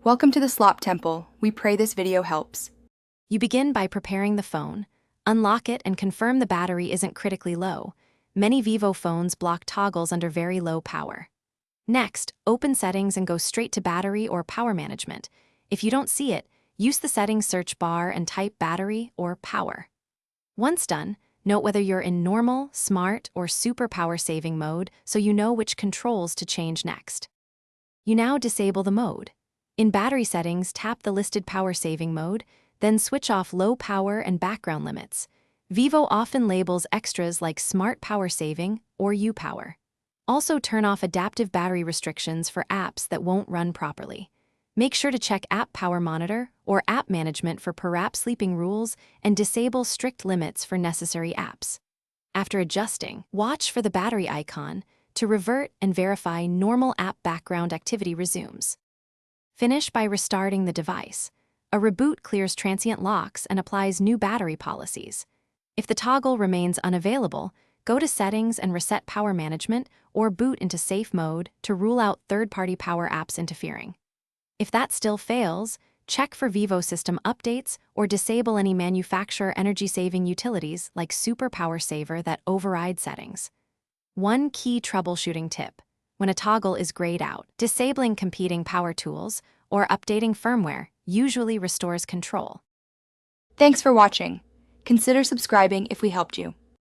Welcome to the Slop Temple. We pray this video helps. You begin by preparing the phone. Unlock it and confirm the battery isn't critically low. Many Vivo phones block toggles under very low power. Next, open Settings and go straight to Battery or Power Management. If you don't see it, use the Settings search bar and type Battery or Power. Once done, note whether you're in Normal, Smart, or Super Power Saving mode so you know which controls to change next. You now disable the mode. In Battery Settings, tap the listed Power Saving mode, then switch off low power and background limits. Vivo often labels extras like Smart Power Saving or U-Power. Also turn off adaptive battery restrictions for apps that won't run properly. Make sure to check App Power Monitor or App Management for per-app sleeping rules and disable strict limits for necessary apps. After adjusting, watch for the battery icon to revert and verify normal app background activity resumes. Finish by restarting the device. A reboot clears transient locks and applies new battery policies. If the toggle remains unavailable, go to Settings and reset Power Management or boot into Safe Mode to rule out third-party power apps interfering. If that still fails, check for Vivo system updates or disable any manufacturer energy-saving utilities like Super Power Saver that override settings. One key troubleshooting tip: when a toggle is grayed out, disabling competing power tools or updating firmware usually restores control. Thanks for watching. Consider subscribing if we helped you.